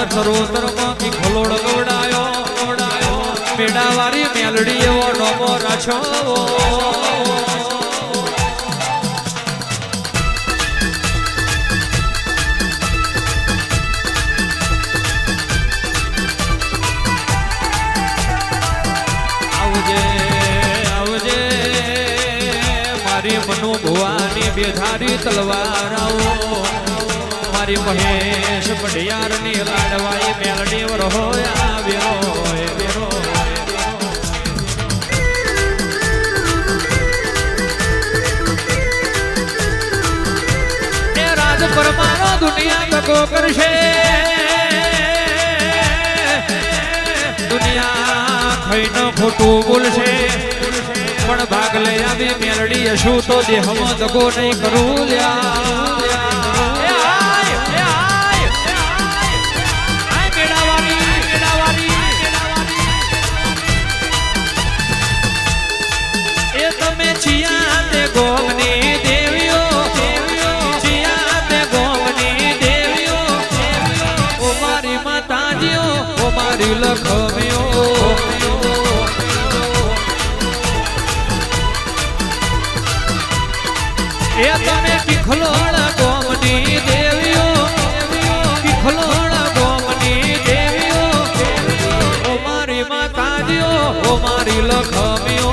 ચરોતરમાં કી ખોલોડ ગવડાયો મેડાવારી મેલડી એવો નોમો રાછો મનુ ભુવાની બેધારી તલવાર આવો મારી મહેશ પઢિયાર ની લાડવાઈ મેલડી વરહોયા વેરો વેરો એ રાજ પરમારો દુનિયા તકો કરશે દુનિયા ખઈનો ખોટું બોલશે પણ ભાગ લઈ આવી મેલડી હશું તો દેહમાં દગો નહીં કરું એ તમે ચિયા તે ગોમની દેવીઓ ચિયા તે ગોમની દેવીઓ ઓ મારી માતાજીઓ ઓ મારી લખમીઓ એ તમે કિખલોડ ગોમની દેવીઓ કિખલોડ ગોમની દેવીઓ ઓ મારી માતાજીઓ ઓ મારી લખમીઓ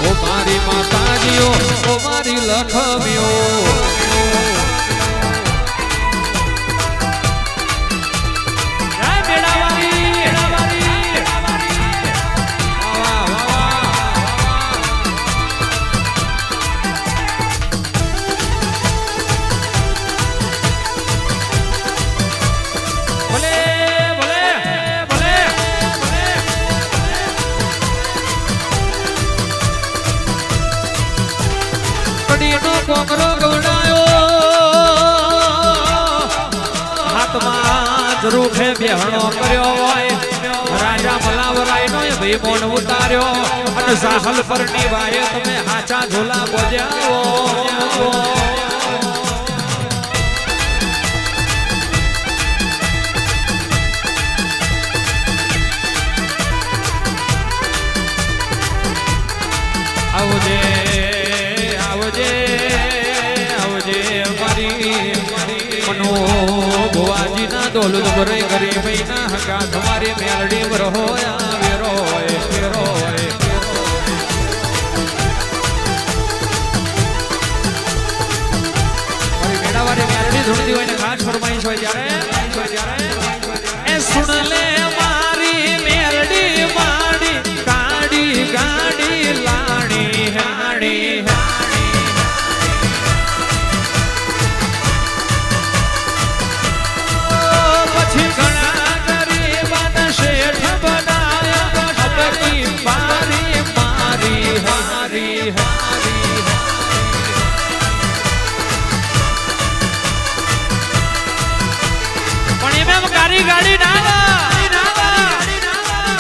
ઓ મારી માતાજીઓ ઓ મારી લખમીઓ કોકરો ગવડાયો હાથમાં રૂખે બેહણો કર્યો હોય રાજા મલાવરાય નો ભાઈ મોન ઉતાર્યો અને સાહલ પર ની વાય તમે હાચા ઝોલા બોજાવો આવજે મનો ભુવાજી ના દોલત ભરે ગરીબી ના હકા તમારી મેલડી વરહોયા વેરો વેરો મારી મેડાવાળી મેલડી ધૂણતી હોય ને ખાસ ફરમાઈશ હોય ત્યારે એ સુન લે મારી મેલડી માડી કાડી ગાડી લાણી હાડી ગાડી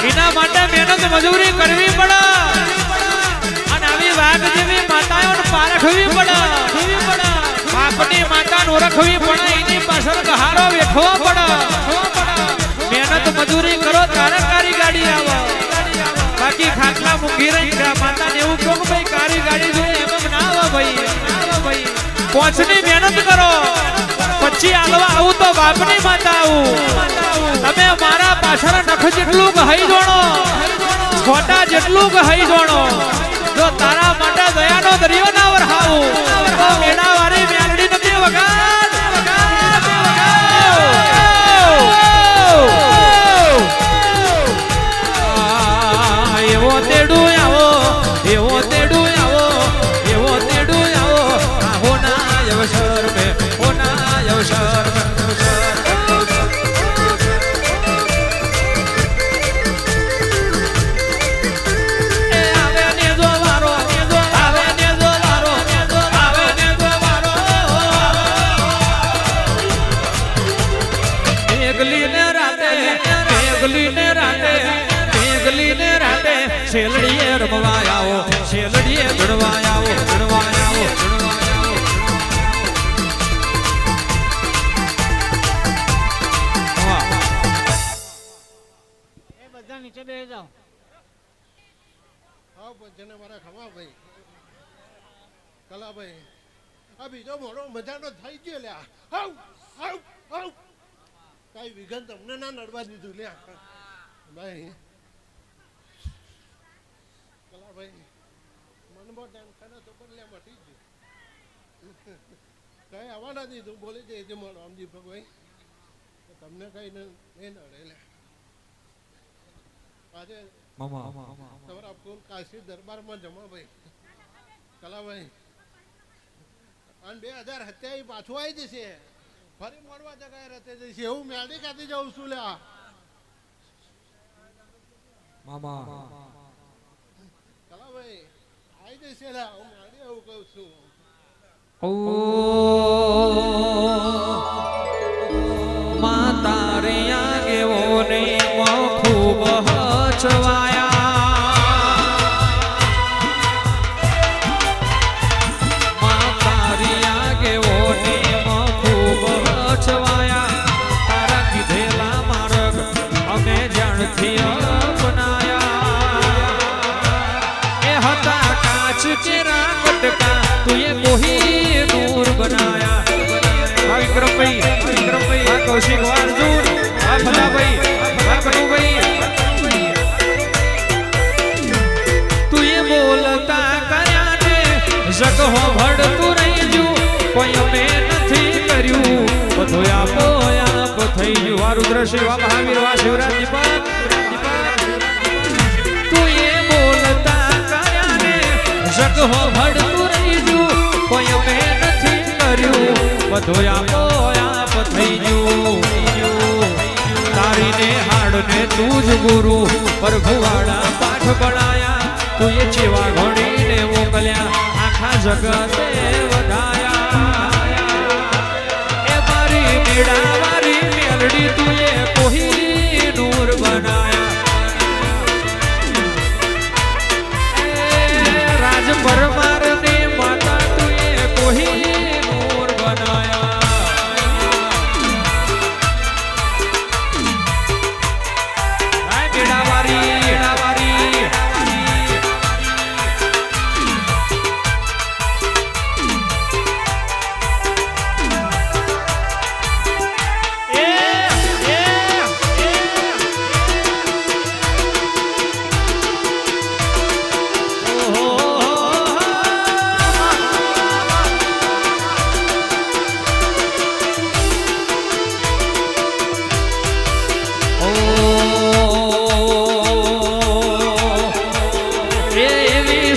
એના માટે મહેનત મજૂરી કરવી પડે અને આવી વાઘ જેવી માતાઓને પારખવી પડે બાપની માતાને ઓળખવી પડે એની પાછળ ગહારો વેઠવો પડે મહેનત મજૂરી કરો ત્યારે કારી ગાડી આવે બાકી ખાટલા મૂકી રહી માતાને એવું કહો કે ભાઈ કારી ગાડી જોઈએ એમ ના આવે ભાઈ પોંચની મહેનત કરો પછી આલવા આવું તો બાપની માતા આવું તમે મારા પાછળ નખ જેટલું કહી જોણો છોટા જેટલું કહી જોણો જો તારા માટે દયાનો દરિયો ના વરહાવું તો મેડાવાળી મેલડી નથી વગાડ એવો તેડું આવો એવો તેડું આવો એવો તેડું આવો આહો ના અવસર મે અવસર શેલડીએ રમવા આવો શેલડીએ ભણવા આવો ભણવા આવો ભણવા આવો નીચે બેસી જાઓ. હા પછી મારા ખમા ભાઈ કલાભાઈ આ બીજો મોડો મજાનો થઈ ગયો લ્યા હાવ હાવ હાવ કઈ વિઘન તમને ના નડવા દીધું લ્યા ભાઈ કલાભાઈ મનમાં ટેન્શન તો પણ લ્યા મટી ગયું કઈ આવવા નથી તું બોલી જઈ મળો આમ દીપકભાઈ તમને કઈ નહીં નડે લ્યા આજે તમારા ફૂલ કાશી દરબારમાં જમા ભાઈ કલાભાઈ અને 2027 પાછું આવી જશે ફરી મળવા જગ્યાએ રતે જશે એવું મેળી કાઢી જાઉં છું લ્યા કલાભાઈ આવી જશે લ્યા હું મેળી એવું કહું છું માતા રિયા ગેવો ને ખૂબ હચવાયા માતા રિયા ગેવો ને ખૂબ હચવાયા તારા કીધેલા માર્ગ અમે જાણથી અપનાયા એ હતા કાચ ચેરા કટકા તુએ કોહી નૂર બનાયા વિક્રમભાઈ આ કૌશિક વારજુન આ ભલાભાઈ આ કનુભાઈ તું એ બોલતા કર્યા ને જગ હો ભડતું રહી ગયું કોઈ અમે નથી કર્યું બધું આપો આપ થઈ ગયું આ રુદ્ર શિવ આ મહાવીર વા શિવરાજ દીપક તું એ બોલતા કર્યા ને જગ હો ભડતું રહી ગયું કોઈ અમે નથી કર્યું બધું આપો આપ થઈ ગયું તારીને હાડને તું જ ગુરુ પ્રભુવાળા પાઠ ભણાયા તું એ ચેવા ઘડીને મોકલ્યા આખા જગતે વધાયા એ મારી મેળા મારી મેલડી તું એ કોહી નૂર બનાયા રાજ પરમાર ને માતા તું એ કોહી નૂર બનાયા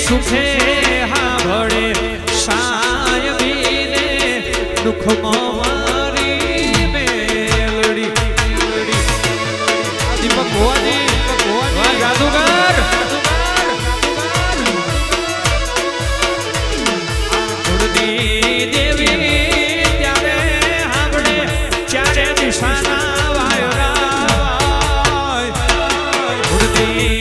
સુખે હા ભળે સાયબીને દુઃખમાં મારી મેલડી દીપક ભોવાની વાહ જાદુગર કુળદી દેવી ત્યારે હાંભળે ચારે દિશાના વાયરા કુળદી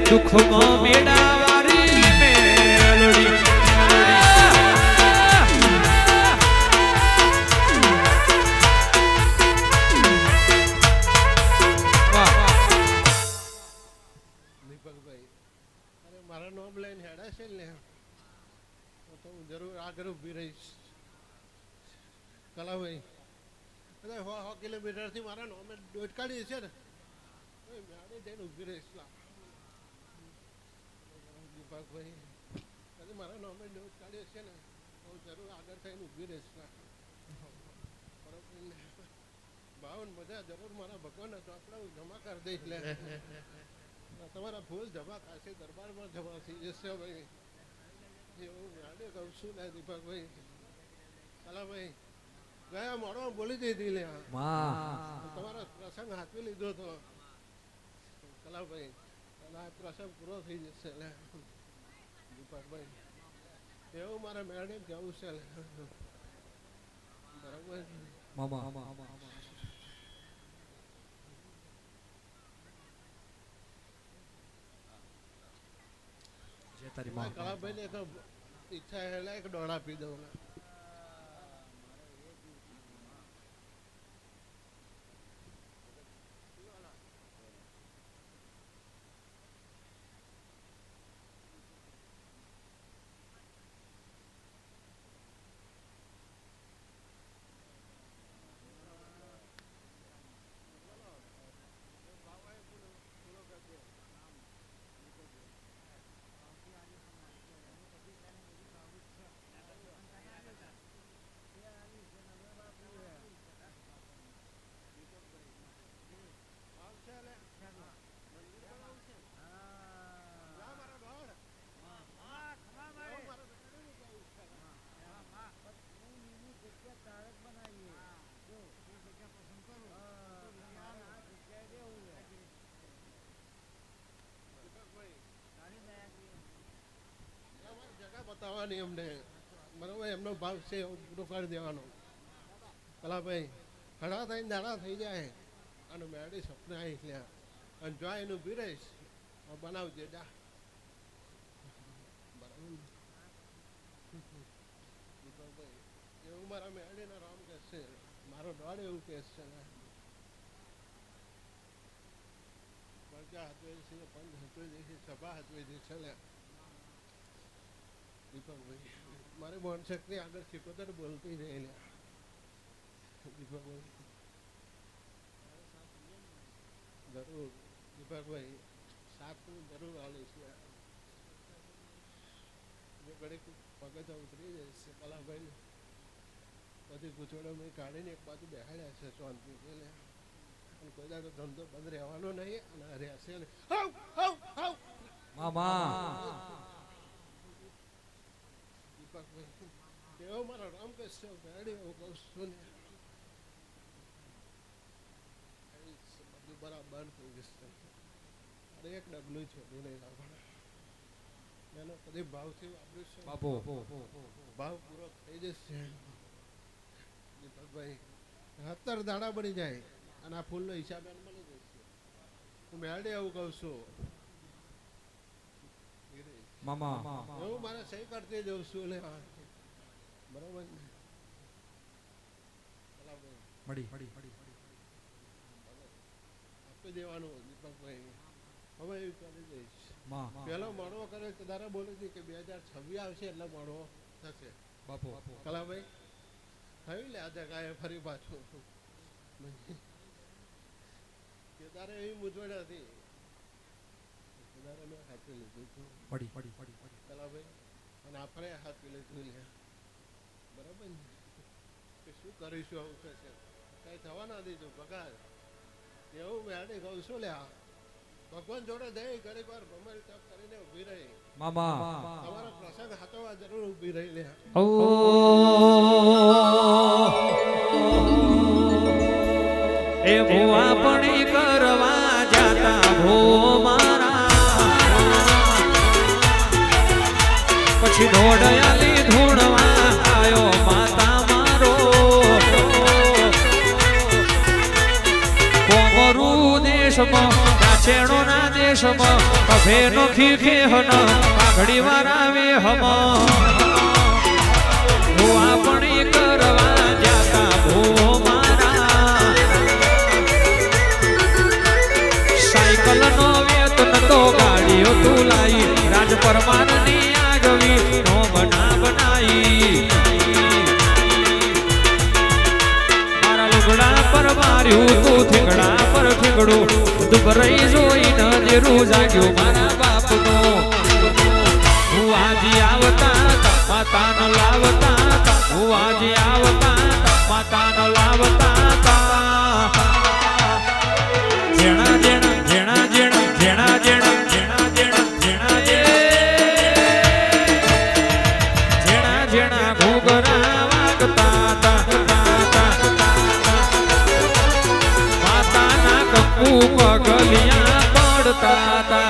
દુઃખમાં મેળાવારી મેલડી દીપકભાઈ અરે મારા નામ લઈને હેડા છે ને તો હું જરૂર આગળ ઊભી રહીશ કલાભાઈ અરે 100 કિલોમીટરથી મારા નામે દોડકાડી છે ને મેળે જઈને ઊભી રહીશ દીપકભાઈ અરે મારા નામે દોડકાડી છે ને હું જરૂર આગળ થઈને ઊભી રહીશ બરોબર ને ભાવન મજા જરૂર મારા ભગવાન ચોપડા હું જમા કરી દઈશ લે તમારા ફૂલ જમા કાશી દરબારમાં જમા થઈ જશે ભાઈ એવું મેળે કહું છું ને દીપકભાઈ કલાભાઈ ગયા મોડો બોલી દીધી લે તમારો પ્રસંગ હાથવી લીધો તો કલાભાઈ અને આ પ્રસંગ પૂરો થઈ જશે લે દીપકભાઈ એવું મારા મેડમ કેવું છે લે બરાબર તારી માં કલાભાઈ ને ઈચ્છા એટલે એક ડોળા આપી દઉં ને. બતાવવાની અમને બરોબર એમનો ભાવ છે પૂરો કરી દેવાનો. કલાભાઈ ખડા થઈને દાડા થઈ જાય અને મેળી સપને આવી લ્યા અને જો એનું પીરેશ બનાવજે જા બરાબર. એવું મારા મેળીને રામ કે છે મારો દોડ એવું કે છે ને પ્રજા હતવે છે પંથ હતવે છે સભા હતવે છે લ્યા દીપકભાઈ મારી મોહન શક્તિ આગળ શીખોતર બોલતી રહી દીપકભાઈ જરૂર દીપકભાઈ સાત જરૂર આવીશ ઘડી પગત ઉતરી જઈશ કલાભાઈ બધી ગુચોડો મેં કાઢીને એક બાજુ બેહાડ્યા છે શાંતિ એટલે પણ કોઈ દાડો ધંધો બંધ રહેવાનો નહીં અને રહેશે ને એવો મારો રામ કૃષ્ણ બેડી એવું કહું છું ને બધું બરાબર થઈ જશે. અરે એક ડગલું છોડી નહીં રાખવાનું એનો કદી ભાવથી વાપરીશું ભાવ પૂરો થઈ જશે. દીપકભાઈ 70 દાડા બની જાય અને આ ફૂલનો હિસાબ એને મળી જશે. હું મેળે એવું કહું છું એવું મારે સહી કરતી જઉં છું લે બરોબર ને આપી દેવાનું દીપકભાઈ હવે એવું કરી દઈશ. પેલો મળવો કરે તારે બોલે છે કે 2026 આવશે એટલે મળવો થશે કલાભાઈ થયું લે આજે કાંઈ ફરી પાછું કે તારે એવી મૂંઝવણ હતી મેં હાથવી લીધું હતું કલાભાઈ અને આપણે હાથવી લીધું લે બરાબર ને કે શું કરીશું આવું થશે કઈ થવા ના દીધું પગાર એવું મેં કહું છું લે ભગવાન જોડે દઈ ઘણી વાર ભમર તપ કરીને ઉભી રહી તમારો પ્રસંગ હાથવા જરૂર ઉભી રહી લે. એ ભુવા પણ કરવા જાતા ભો મારા પછી ઢોળયાલી ધૂણવા આયો માતા મારો કોમરુ દેશમાં નાચેણો ના દેશમાં કભે નો ખીખે હન પાઘડી વાળા વે હમ ભુવા પણ કરવા જાતા ભો નો વેતન તો ગાડીઓ તું લાઈ રાજ પરમાર ની આગવી નો બના બનાઈ મારા લુગડા પર માર્યું તું થીગડા પર થીગડું દુબરઈ જોઈને દેરું જાગ્યો મારા બાપનો હું આજી આવતા માતા ન લાવતા હું આજી આવતા માતા ન લાવતા જેણા જેણા જેણા જેણા જેણા જેણા જેણા જેણા જેણા જેણા જેણા ઘૂઘરા વાગતા માતાના કંકુ પગલિયા પડતા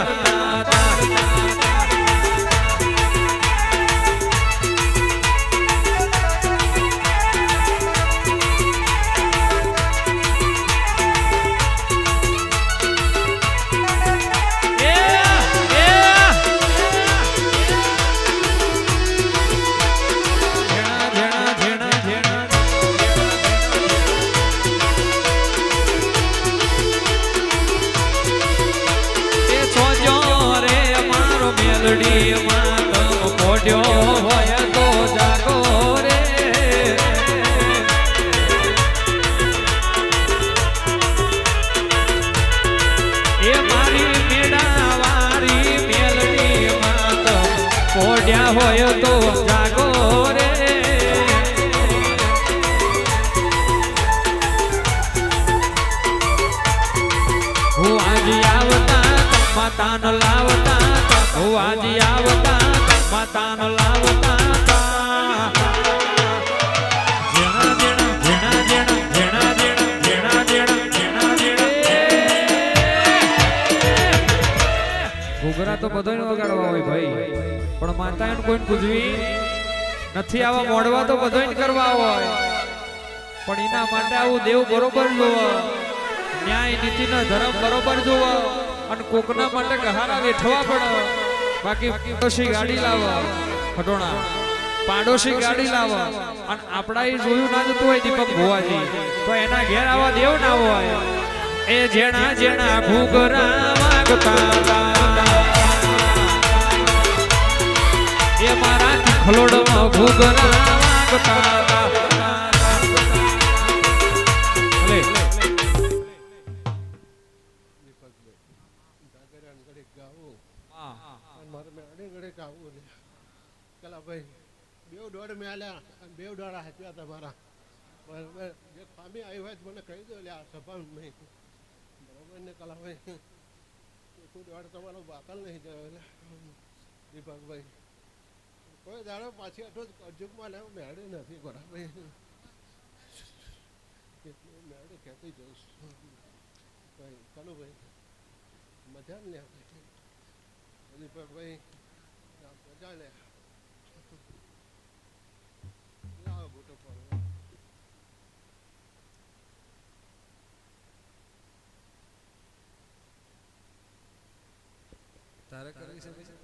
જાગો રે હું આજે આવતા માતાનો લાવતા હું આજે આવતા માતાનો લાવતા ઘૂઘરા તો બધાને વગાડવા હોય ભાઈ પણ માતા એને કોઈને પૂજવી નથી આવા મોડવા તો બધાને કરવા હોય પણ એના માટે આવું દેવ બરોબર જોવો ન્યાય નીતિ ના ધર્મ બરોબર જોવો અને કોકના માટે ગહારા વેઠવા પડે બાકી પાડોશી ગાડી લાવો ખટોણા પાડોશી ગાડી લાવો અને આપડા એ જોયું ના જતું હોય દીપક ભુવાજી તો એના ઘેર આવા દેવ ના હોય એ જેણા જેણા ઘૂઘરા વાગતા એ મારા ખલોડમાં ઘૂઘરા વાગતા બેવ દોડ મેલ્યા બેવ દોડા હાચ્યા તમારા બરાબર જે ખામી આવી હોય મને કહી દો લ્યા સભા નહીં બરાબર ને કલાભાઈ ચોખ્ખું દોડ તમારો બાતલ નહીં જયો દીપકભાઈ કોઈ દાડો પાછી આટલો અજુકમાં લેવો મેળે નથી બરાબર મેળે કહેતી જઈશ ભાઈ કલુભાઈ મજા ને દીપકભાઈ મજા લે તારે કરી છે